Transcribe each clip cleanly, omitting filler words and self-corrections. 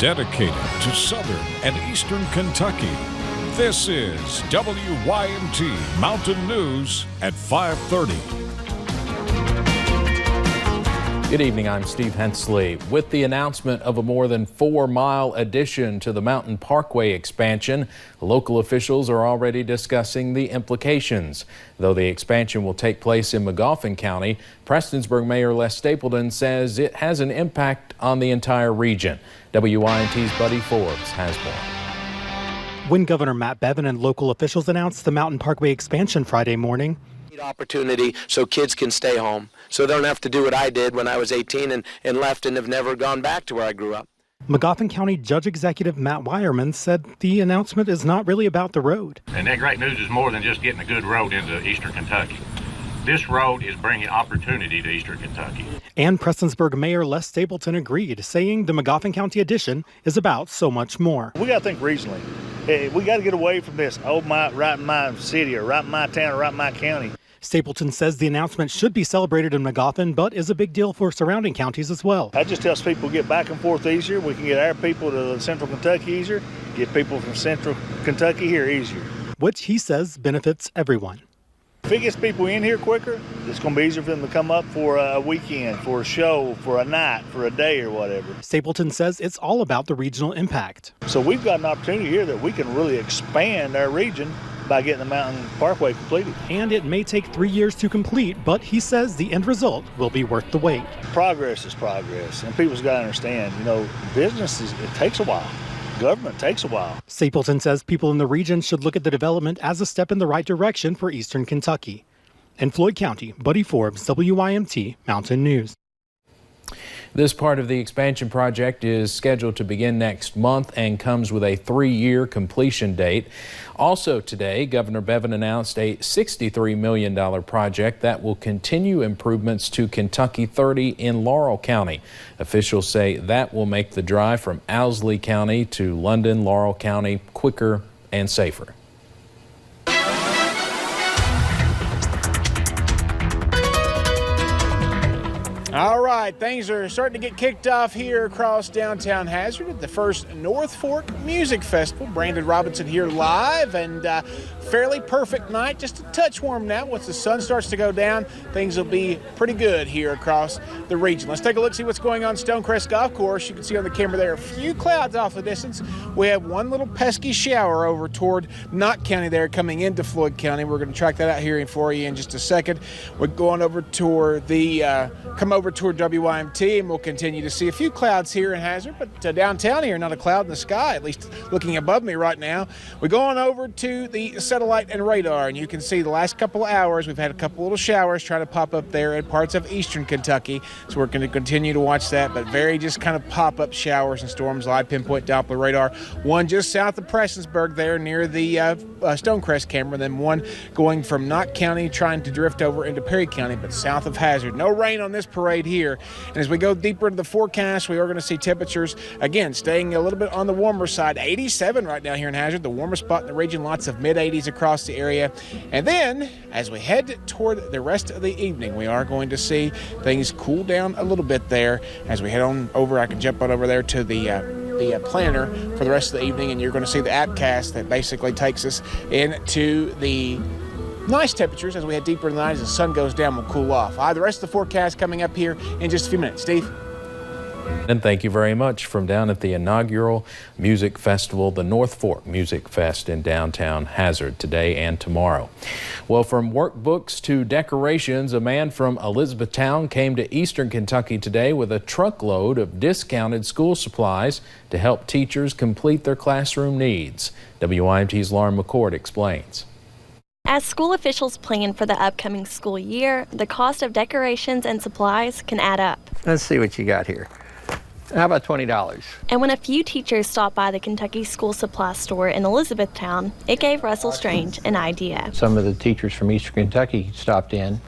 dedicated to southern and eastern Kentucky. This is WYMT Mountain News at 5:30. Good evening, I'm Steve Hensley. With the announcement of a more than 4-mile addition to the Mountain Parkway expansion, local officials are already discussing the implications. Though the expansion will take place in Magoffin County, Prestonsburg Mayor Les Stapleton says it has an impact on the entire region. WYMT's Buddy Forbes has more. When Governor Matt Bevin and local officials announced the Mountain Parkway expansion Friday morning, opportunity so kids can stay home, so they don't have to do what I did when I was 18 and left and have never gone back to where I grew up. Magoffin County Judge Executive Matt Wireman said the announcement is not really about the road. And that great news is more than just getting a good road into eastern Kentucky. This road is bringing opportunity to eastern Kentucky. And Prestonsburg Mayor Les Stapleton agreed, saying the Magoffin County addition is about so much more. We got to think regionally. We got to get away from this, right in my city or right in my town or right in my county. Stapleton says the announcement should be celebrated in Magoffin, but is a big deal for surrounding counties as well. That just helps people get back and forth easier. We can get our people to central Kentucky easier, get people from central Kentucky here easier. Which he says benefits everyone. If it gets people in here quicker, it's going to be easier for them to come up for a weekend, for a show, for a night, for a day or whatever. Stapleton says it's all about the regional impact. So we've got an opportunity here that we can really expand our region by getting the Mountain Parkway completed. And it may take 3 years to complete, but he says the end result will be worth the wait. Progress is progress, and people's got to understand, business it takes a while. Government takes a while. Stapleton says people in the region should look at the development as a step in the right direction for eastern Kentucky. In Floyd County, Buddy Forbes, WYMT Mountain News. This part of the expansion project is scheduled to begin next month and comes with a 3-year completion date. Also today, Governor Bevin announced a $63 million project that will continue improvements to Kentucky 30 in Laurel County. Officials say that will make the drive from Owsley County to London, Laurel County quicker and safer. All right, things are starting to get kicked off here across downtown Hazard at the first North Fork Music Festival. Brandon Robinson here live, and fairly perfect night, just a touch warm now. Once the sun starts to go down, things will be pretty good here across the region. Let's take a look, see what's going on Stonecrest Golf Course. You can see on the camera there a few clouds off the distance. We have one little pesky shower over toward Knott County there coming into Floyd County. We're going to track that out here for you in just a second. We're going over toward toward WYMT, and we'll continue to see a few clouds here in Hazard, but downtown here, not a cloud in the sky, at least looking above me right now. We're going over to the satellite and radar, and you can see the last couple of hours we've had a couple little showers trying to pop up there in parts of eastern Kentucky, so we're going to continue to watch that, but very just kind of pop-up showers and storms. Live pinpoint Doppler radar, one just south of Prestonsburg there near the Stonecrest camera, then one going from Knott County trying to drift over into Perry County, but south of Hazard. No rain on this parade here. And as we go deeper into the forecast, we are going to see temperatures, again, staying a little bit on the warmer side. 87 right now here in Hazard, the warmest spot in the region, lots of mid-80s across the area. And then, as we head toward the rest of the evening, we are going to see things cool down a little bit there. As we head on over, I can jump on over there to the planner for the rest of the evening, and you're going to see the appcast that basically takes us into the nice temperatures as we head deeper in the night. As the sun goes down, we'll cool off. The rest of the forecast coming up here in just a few minutes. Steve? And thank you very much from down at the inaugural music festival, the North Fork Music Fest in downtown Hazard today and tomorrow. Well, from workbooks to decorations, a man from Elizabethtown came to eastern Kentucky today with a truckload of discounted school supplies to help teachers complete their classroom needs. WYMT's Lauren McCord explains. As school officials plan for the upcoming school year, the cost of decorations and supplies can add up. Let's see what you got here. How about $20? And when a few teachers stopped by the Kentucky School Supply Store in Elizabethtown, it gave Russell Strange an idea. Some of the teachers from eastern Kentucky stopped in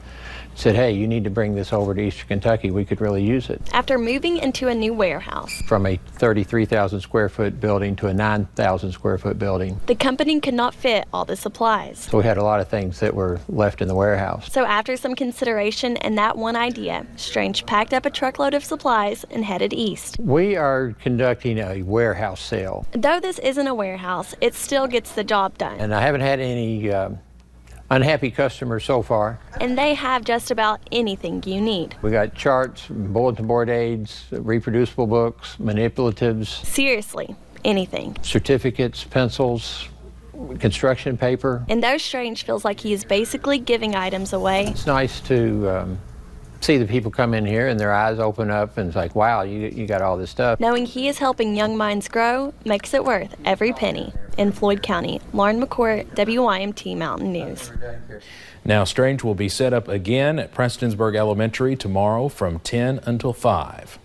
said, hey, you need to bring this over to Eastern Kentucky. We could really use it. After moving into a new warehouse, From a 33,000 square foot building to a 9,000 square foot building. the company could not fit all the supplies. So we had a lot of things that were left in the warehouse. So after some consideration and that one idea, Strange packed up a truckload of supplies and headed east. We are conducting a warehouse sale. Though this isn't a warehouse, it still gets the job done. And I haven't had any unhappy customers so far. And they have just about anything you need. We got charts, bulletin board aids, reproducible books, manipulatives. Seriously, anything. Certificates, pencils, construction paper. And though Strange feels like he is basically giving items away, It's nice to see the people come in here and their eyes open up and it's like, wow, you got all this stuff. knowing he is helping young minds grow makes it worth every penny. In Floyd County, Lauren McCourt, WYMT Mountain News. Now, Strange will be set up again at Prestonsburg Elementary tomorrow from 10 until 5.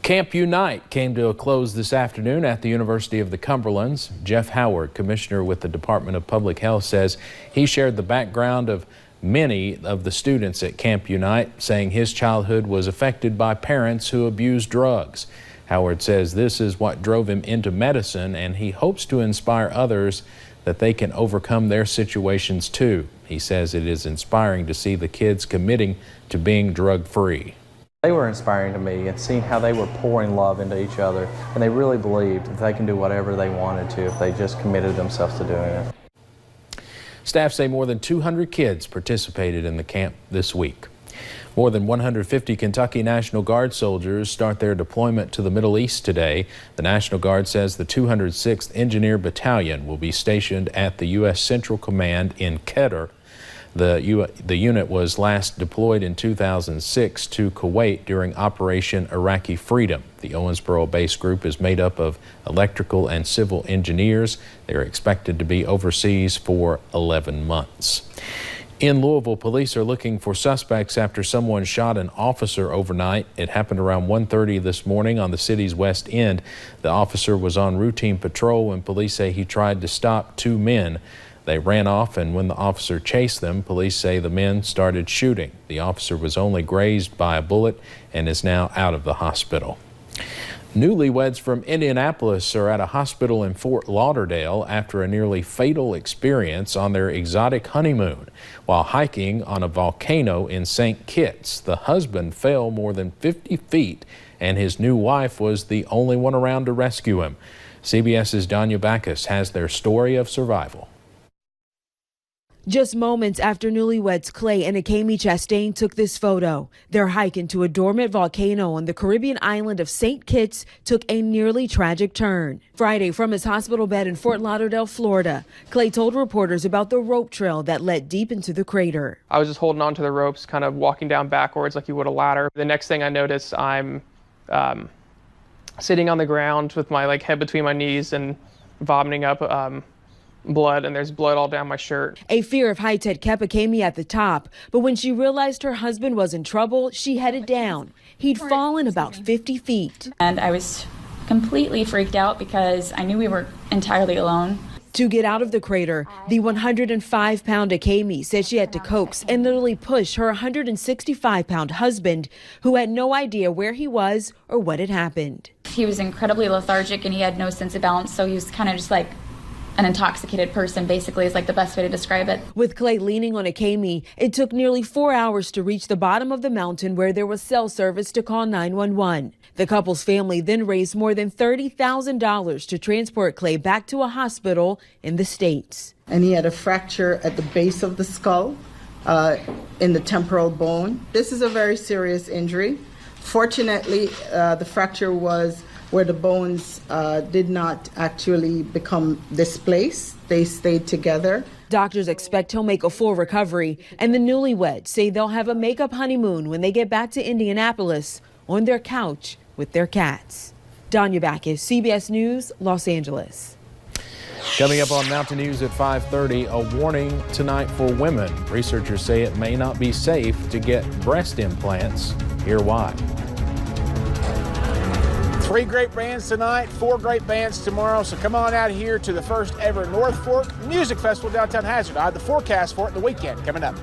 Camp Unite came to a close this afternoon at the University of the Cumberlands. Jeff Howard, commissioner with the Department of Public Health, says he shared the background of many of the students at Camp Unite, saying his childhood was affected by parents who abused drugs. Howard says this is what drove him into medicine, and he hopes to inspire others that they can overcome their situations too. He says it is inspiring to see the kids committing to being drug-free. They were inspiring to me, and seeing how they were pouring love into each other, and they really believed that they can do whatever they wanted to if they just committed themselves to doing it. Staff say more than 200 kids participated in the camp this week. More than 150 Kentucky National Guard soldiers start their deployment to the Middle East today. The National Guard says the 206th Engineer Battalion will be stationed at the U.S. Central Command in Keter. The unit was last deployed in 2006 to Kuwait during Operation Iraqi Freedom. The Owensboro base group is made up of electrical and civil engineers. They are expected to be overseas for 11 months. In Louisville, police are looking for suspects after someone shot an officer overnight. It happened around 1:30 this morning on the city's west end. The officer was on routine patrol when police say he tried to stop two men. They ran off, and when the officer chased them, police say the men started shooting. The officer was only grazed by a bullet and is now out of the hospital. Newlyweds from Indianapolis are at a hospital in Fort Lauderdale after a nearly fatal experience on their exotic honeymoon. While hiking on a volcano in St. Kitts, the husband fell more than 50 feet, and his new wife was the only one around to rescue him. CBS's Danya Backus has their story of survival. Just moments after newlyweds Clay and Akemi Chastain took this photo, their hike into a dormant volcano on the Caribbean island of St. Kitts took a nearly tragic turn. Friday, from his hospital bed in Fort Lauderdale, Florida, Clay told reporters about the rope trail that led deep into the crater. I was just holding on to the ropes, kind of walking down backwards like you would a ladder. The next thing I notice, I'm sitting on the ground with my head between my knees and vomiting up blood, and there's blood all down my shirt. A fear of heights had kept Akemi at the top, but when she realized her husband was in trouble, she headed down. He'd fallen about 50 feet. And I was completely freaked out because I knew we were entirely alone. To get out of the crater, the 105-pound Akemi said she had to coax and literally push her 165-pound husband, who had no idea where he was or what had happened. He was incredibly lethargic and he had no sense of balance, so he was kind of just like an intoxicated person, basically, is the best way to describe it. With Clay leaning on Akemi, it took nearly 4 hours to reach the bottom of the mountain where there was cell service to call 911. The couple's family then raised more than $30,000 to transport Clay back to a hospital in the States. And he had a fracture at the base of the skull, in the temporal bone. This is a very serious injury. Fortunately, the fracture was where the bones did not actually become displaced. They stayed together. Doctors expect he'll make a full recovery, and the newlyweds say they'll have a makeup honeymoon when they get back to Indianapolis on their couch with their cats. Danya Backus, CBS News, Los Angeles. Coming up on Mountain News at 5:30, a warning tonight for women. Researchers say it may not be safe to get breast implants. Hear why. 3 great bands tonight, 4 great bands tomorrow. So come on out here to the first ever North Fork Music Festival downtown Hazard. I have the forecast for it the weekend coming up.